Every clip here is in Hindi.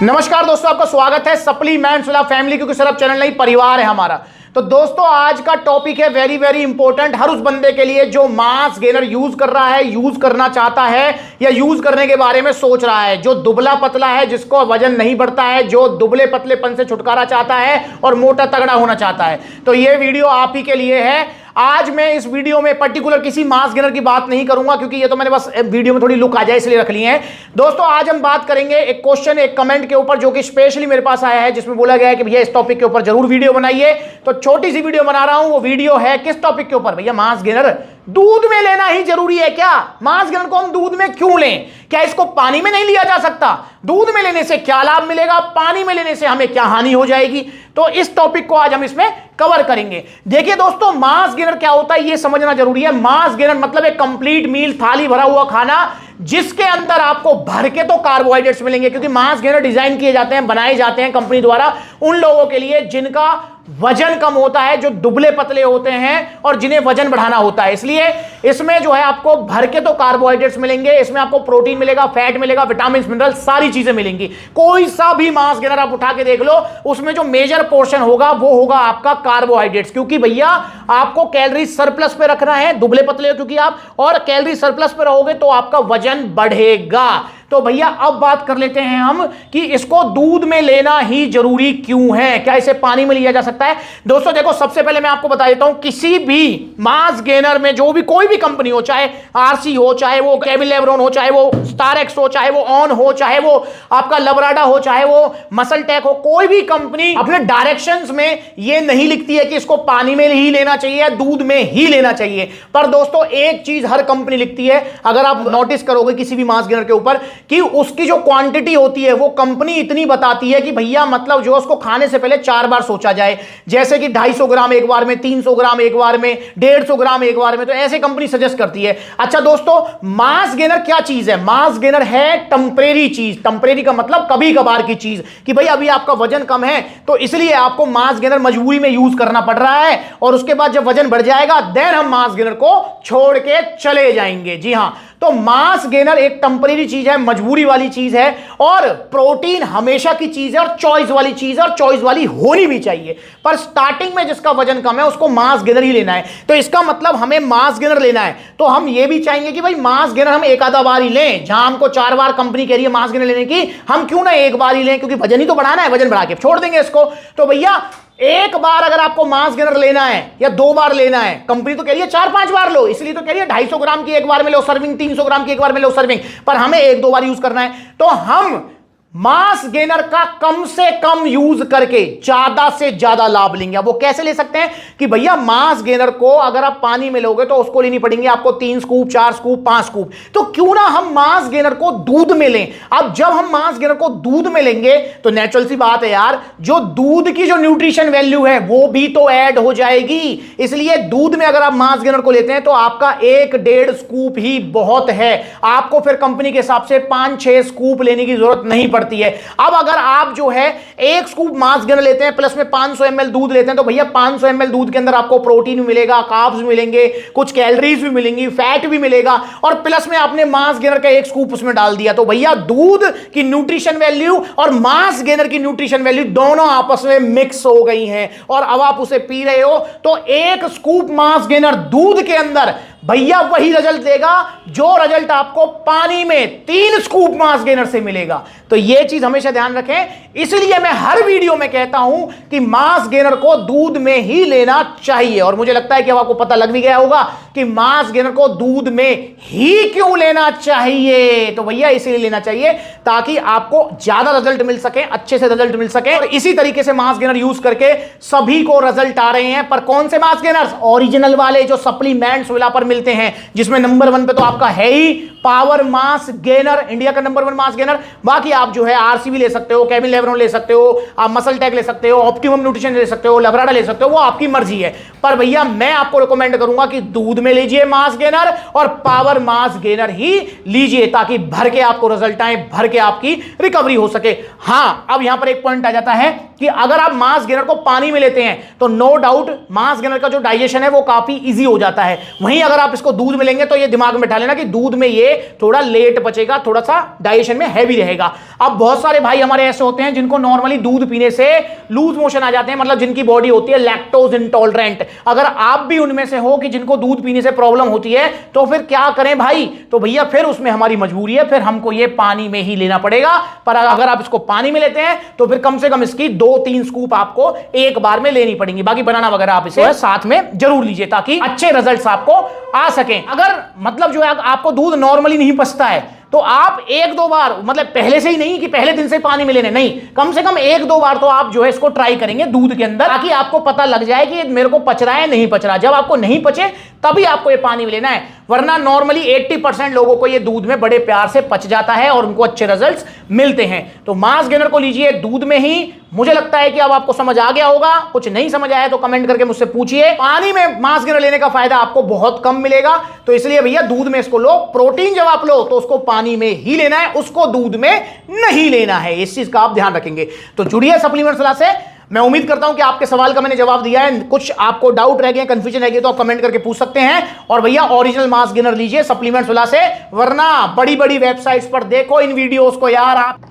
नमस्कार दोस्तों, आपका स्वागत है सप्लीमेंट्स विद फैमिली, क्योंकि सिर्फ चैनल नहीं परिवार है हमारा। तो दोस्तों आज का टॉपिक है वेरी वेरी इंपॉर्टेंट हर उस बंदे के लिए जो मास गेनर यूज कर रहा है, यूज करना चाहता है या यूज करने के बारे में सोच रहा है, जो दुबला पतला है, जिसको वजन नहीं बढ़ता है, जो दुबले पतलेपन से छुटकारा चाहता है और मोटा तगड़ा होना चाहता है। तो ये वीडियो आप ही के लिए है। आज मैं इस वीडियो में पर्टिकुलर किसी मास गेनर की बात नहीं करूंगा, क्योंकि ये तो मैंने बस वीडियो में थोड़ी लुक आ जाए इसलिए रख लिए हैं। दोस्तों आज हम बात करेंगे एक क्वेश्चन, एक कमेंट के ऊपर जो कि स्पेशली मेरे पास आया है, जिसमें बोला गया है कि भैया इस टॉपिक के ऊपर जरूर वीडियो बनाइए। तो छोटी सी वीडियो बना रहा हूं। वो वीडियो है किस टॉपिक के ऊपर? भैया मास गेनर दूध में लेना ही जरूरी है क्या? मास गेनर को हम दूध में क्यों लें? क्या इसको पानी में नहीं लिया जा सकता? दूध में लेने से क्या लाभ मिलेगा, पानी में लेने से हमें क्या हानि हो जाएगी? तो इस टॉपिक को आज हम इसमें कवर करेंगे। देखिए दोस्तों, मास गेनर क्या होता है ये समझना जरूरी है। मास गेनर मतलब एक कंप्लीट मील, थाली भरा हुआ खाना, जिसके अंदर आपको भर के तो कार्बोहाइड्रेट्स मिलेंगे, क्योंकि मास गेनर डिजाइन किए जाते हैं, बनाए जाते हैं कंपनी द्वारा उन लोगों के लिए जिनका वजन कम होता है, जो दुबले पतले होते हैं और जिन्हें वजन बढ़ाना होता है। इसलिए इसमें जो है आपको भर के तो कार्बोहाइड्रेट्स मिलेंगे, इसमें आपको प्रोटीन मिलेगा, फैट मिलेगा, विटामिन मिनरल सारी चीजें मिलेंगी। कोई सा भी मास गेनर आप उठा के देख लो, उसमें जो मेजर पोर्शन होगा वो होगा आपका कार्बोहाइड्रेट्स, क्योंकि भैया आपको कैलोरी सरप्लस पे रखना है, दुबले पतले हो क्योंकि आप, और कैलोरी सरप्लस पे रहोगे तो आपका वजन बढ़ेगा। तो भैया अब बात कर लेते हैं हम कि इसको दूध में लेना ही जरूरी क्यों है, क्या इसे पानी में लिया जा सकता है? दोस्तों देखो, सबसे पहले मैं आपको बता देता हूं, किसी भी मास गेनर में जो भी कोई भी कंपनी हो, चाहे आरसी हो, चाहे वो केविन लेब्रोन हो, चाहे वो स्टारएक्स हो, चाहे वो ऑन हो, चाहे वो आपका लबराडा हो, चाहे वो मसल टेक हो, कोई भी कंपनी अपने डायरेक्शंस में ये नहीं लिखती है कि इसको पानी में ही लेना चाहिए या दूध में ही लेना चाहिए। पर दोस्तों एक चीज हर कंपनी लिखती है, अगर आप नोटिस करोगे किसी भी मास गेनर के ऊपर, कि उसकी जो क्वांटिटी होती है वो कंपनी इतनी बताती है कि भैया मतलब जो उसको खाने से पहले 4 बार सोचा जाए, जैसे कि 250 ग्राम एक बार में, 300 ग्राम एक बार में, 150 ग्राम एक बार में। तो ऐसे कंपनी सजेस्ट करती है। अच्छा दोस्तों, मास गेनर क्या चीज है? मास गेनर है टेम्परेरी चीज। टेम्परेरी का मतलब कभी कभार की चीज, कि भाई अभी आपका वजन कम है तो इसलिए आपको मास गेनर मजबूरी में यूज करना पड़ रहा है, और उसके बाद जब वजन बढ़ जाएगा देन हम मास गेनर को छोड़ के चले जाएंगे। जी हां, तो मास गेनर एक टेम्परेरी चीज है, मजबूरी वाली चीज है, और प्रोटीन हमेशा की चीज है और चॉइस वाली चीज है, और चॉइस वाली होनी भी चाहिए। पर स्टार्टिंग में जिसका वजन कम है उसको मास गेनर ही लेना है। तो इसका मतलब हमें मास गेनर लेना है तो हम ये भी चाहेंगे कि भाई मास गेनर हम एक आधा बार ही लें। जहां हमको 4 बार कंपनी कह रही है मास गेनर लेने की, हम क्यों ना एक बार ही लें, क्योंकि वजन ही तो बढ़ाना है, वजन बढ़ा के छोड़ देंगे इसको। तो भैया एक बार अगर आपको मास गेनर लेना है या 2 बार लेना है, कंपनी तो कह रही है 4-5 बार लो, इसलिए तो कह रही है 250 ग्राम की एक बार में लो सर्विंग, 300 ग्राम की एक बार में लो सर्विंग, पर हमें 1-2 बार यूज करना है। तो हम मास गेनर का कम से कम यूज करके ज्यादा से ज्यादा लाभ लेंगे। अब वो कैसे ले सकते हैं कि भैया मास गेनर को अगर आप पानी में लोगे तो उसको लेनी पड़ेंगे आपको 3 स्कूप, 4 स्कूप, 5 स्कूप। तो क्यों ना हम मास गेनर को दूध में लें। अब जब हम मास गेनर को दूध में लेंगे तो नेचुरल सी बात है यार, जो दूध की जो न्यूट्रिशन वैल्यू है वो भी तो ऐड हो जाएगी। इसलिए दूध में अगर आप मास गेनर को लेते हैं तो आपका 1-1.5 स्कूप ही बहुत है। आपको फिर कंपनी के हिसाब से 5-6 स्कूप लेने की जरूरत नहीं पड़ती है। अब अगर आप जो है 1 स्कूप मास गेनर लेते हैं प्लस में 500 ml दूध लेते हैं, तो भैया 500 ml दूध के अंदर आपको प्रोटीन भी मिलेगा, कार्ब्स भी मिलेंगे, कुछ कैलोरीज भी मिलेंगी, फैट भी मिलेगा, और प्लस में आपने मास गेनर का 1 स्कूप उसमें डाल दिया। तो भैया दूध की न्यूट्रिशन वैल्यू और मास गेनर की न्यूट्रिशन वैल्यू दोनों आपस में मिक्स हो गई हैं, और अब आप उसे पी रहे हो। तो 1 स्कूप मास गेनर दूध के अंदर भैया वही रिजल्ट देगा जो रिजल्ट आपको पानी में 3 स्कूप मास गेनर से मिलेगा। तो यह चीज हमेशा ध्यान रखें। इसलिए मैं हर वीडियो में कहता हूं कि मास गेनर को दूध में ही लेना चाहिए, और मुझे लगता है कि अब आपको पता लग भी गया होगा कि मास गेनर को दूध में ही क्यों लेना चाहिए। तो भैया इसीलिए लेना चाहिए ताकि आपको ज्यादा रिजल्ट मिल सके, अच्छे से रिजल्ट मिल सके, और इसी तरीके से मास गेनर यूज करके सभी को रिजल्ट आ रहे हैं। पर कौन से मास गेनर्स? ओरिजिनल वाले जो सप्लीमेंट्स विला पर मिलते हैं, जिसमें नंबर 1 पे तो आपका है ही पावर मास गेनर, इंडिया का नंबर 1 मास गेनर। बाकी आप जो है आरसी भी ले सकते हो, केविन लेब्रोन ले सकते हो, आप मसल टेक ले सकते हो, ऑप्टिमम न्यूट्रिशन ले सकते हो, लबराडा ले सकते हो, वो आपकी मर्जी है। पर भैया मैं आपको रिकमेंड करूंगा कि दूध में लीजिए मास गेनर, और पावर मास गेनर ही लीजिए, ताकि भर के आपको रिजल्ट आए, भर के आपकी रिकवरी हो सके। हां, अब यहां पर एक पॉइंट आ जाता है कि अगर आप मास गेनर को पानी में लेते हैं तो नो डाउट मास गेनर का जो डाइजेशन है वो काफी इजी हो जाता है। वहीं अगर आप इसको दूध में लेंगे तो ये दिमाग में बैठा लेना कि दूध में ये ये थोड़ा लेट पचेगा, थोड़ा सा डाइजेशन में हैवी रहेगा। अब बहुत सारे भाई हमारे ऐसे होते हैं जिनको नॉर्मली दूध पीने से लूज मोशन आ जाते हैं, मतलब जिनकी बॉडी होती है लैक्टोज इंटॉलरेंट। अगर आप भी उनमें से हो कि जिनको दूध पीने से प्रॉब्लम होती है तो फिर क्या करें भाई? तो भैया फिर उसमें हमारी मजबूरी है, फिर हमको ये पानी में ही लेना पड़ेगा। पर अगर आप इसको पानी में लेते हैं तो फिर कम से कम इसकी 2-3 स्कूप आपको एक बार में लेनी पड़ेंगी। बाकी बनाना वगैरह आप इसे साथ में जरूर लीजिए ताकि अच्छे रिजल्ट्स आपको आ सकें। अगर मतलब जो है आपको दूध नॉर्मली नहीं पचता है तो आप 1-2 बार, मतलब पहले से ही नहीं कि पहले दिन से पानी में लेने, नहीं, कम से कम 1-2 बार तो आप जो है इसको ट्राई करेंगे दूध के अंदर, ताकि आपको पता लग जाए कि मेरे को पच रहा है नहीं पच रहा। जब आपको नहीं पचे तभी आपको ये पानी में लेना है, वरना नॉर्मली 80% लोगों को ये दूध में बड़े प्यार से पच जाता है और उनको अच्छे रिजल्ट्स मिलते हैं। तो मास गेनर को लीजिए दूध में ही। मुझे लगता है कि अब आपको समझ आ गया होगा। कुछ नहीं समझ आया तो कमेंट करके मुझसे पूछिए। पानी में मास गेनर लेने का फायदा आपको बहुत कम मिलेगा, तो इसलिए भैया दूध में इसको लो। प्रोटीन जब आप लो तो उसको पानी में ही लेना है, उसको दूध में नहीं लेना है। इस चीज का आप ध्यान रखेंगे। तो जुड़िए सप्लीमेंट सलाह से। मैं उम्मीद करता हूं कि आपके सवाल का मैंने जवाब दिया है। कुछ आपको डाउट रह गए, कंफ्यूजन रह गई तो आप कमेंट करके पूछ सकते हैं। और भैया ओरिजिनल मास गेनर लीजिए सप्लीमेंट सलाह से, वरना बड़ी बड़ी वेबसाइट्स पर देखो इन वीडियोस को यार। आप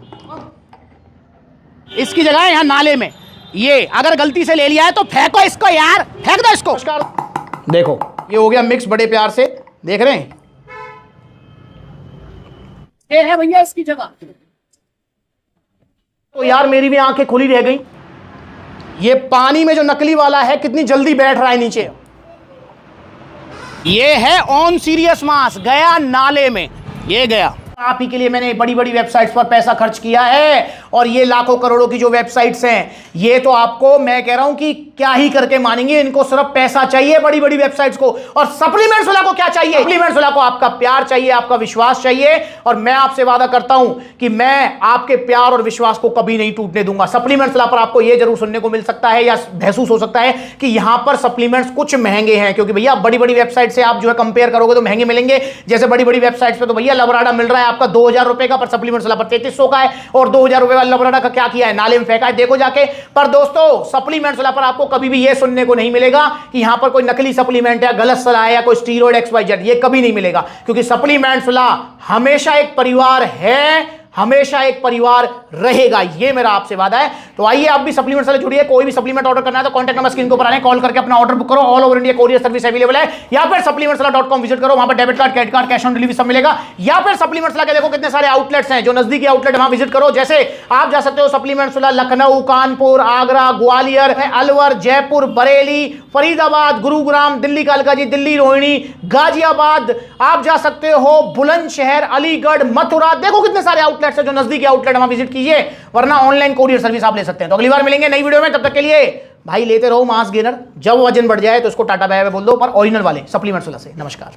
इसकी जगह यहां नाले में ये अगर गलती से ले लिया है तो फेंको इसको यार, फेंक दो इसको। देखो ये हो गया मिक्स बड़े प्यार से, देख रहे हैं ये है भैया इसकी जगह। तो यार मेरी भी आंखें खुली रह गई। ये पानी में जो नकली वाला है कितनी जल्दी बैठ रहा है नीचे। ये है ऑन सीरियस मास, गया नाले में, ये गया। आप ही के लिए मैंने बड़ी बड़ी वेबसाइट्स पर पैसा खर्च किया है, और ये लाखों करोड़ों की जो वेबसाइट्स हैं ये तो आपको मैं कह रहा हूं कि क्या ही करके मानेंगे। इनको सिर्फ पैसा चाहिए बड़ी बड़ी वेबसाइट्स को। और सप्लीमेंट्स वाला को क्या चाहिए? सप्लीमेंट्स वाला को आपका प्यार चाहिए, आपका विश्वास चाहिए। और मैं आपसे वादा करता हूं कि मैं आपके प्यार और विश्वास को कभी नहीं टूटने दूंगा। सप्लीमेंट्स वाला पर आपको यह जरूर सुनने को मिल सकता है या महसूस हो सकता है कि यहां पर सप्लीमेंट्स कुछ महंगे हैं, क्योंकि भैया बड़ी बड़ी वेबसाइट से आप जो है कंपेयर करोगे तो महंगे मिलेंगे। जैसे बड़ी बड़ी वेबसाइट्स पे तो भैया लबराडा मिल रहा है आपका 2000 रुपए का, पर सप्लीमेंट्स वाला पर 3300 का है। और 2000 रुपए वाला लबराडा का क्या किया है? नाले में फेंका है, देखो जाके। पर दोस्तों सप्लीमेंट्स वाला पर आपको कभी भी यह सुनने को नहीं मिलेगा कि यहां पर कोई नकली सप्लीमेंट है, गलत सलाह है या कोई स्टीरॉयड XYZ, ये कभी नहीं मिलेगा। क्योंकि सप्लीमेंट्स वाला हमेशा एक परिवार है, हमेशा एक परिवार रहेगा, ये मेरा आपसे वादा है। तो आइए आप भी सप्लीमेंट से जुड़िए। कोई भी सप्लीमेंट ऑर्डर करना है तो कॉन्टैक्ट नंबर स्क्रीन के ऊपर आ रहे हैं, कॉल करके अपना ऑर्डर बुक करो। All over India courier service available है। या फिर supplementsala.com विजिट करो, वहां पर debit card, credit card, cash on delivery सब मिलेगा। या फिर सप्लीमेंट्स के देखो कितने सारे आउटलेट्स हैं, जो नजदीकी आउटलेट वहां विजिट करो। जैसे आप जा सकते हो सप्लीमेंट्स लखनऊ, कानपुर, आगरा, ग्वालियर, अलवर, जयपुर, बरेली, फरीदाबाद, गुरुग्राम, दिल्ली कालकाजी, दिल्ली रोहिणी, गाजियाबाद। आप जा सकते हो बुलंदशहर, अलीगढ़, मथुरा। देखो कितने सारे आउटलेट्स हैं, जो नजदीकी आउटलेट वहां विजिट कीजिए, वरना ऑनलाइन कोरियर सर्विस आप ले सकते हैं। तो अगली बार मिलेंगे नई वीडियो में, तब तक के लिए भाई लेते रहो मास गेनर। जब वजन बढ़ जाए तो इसको टाटा बाय बाय बोल दो, पर ओरिजिनल वाले सप्लीमेंट्स वाला से। नमस्कार।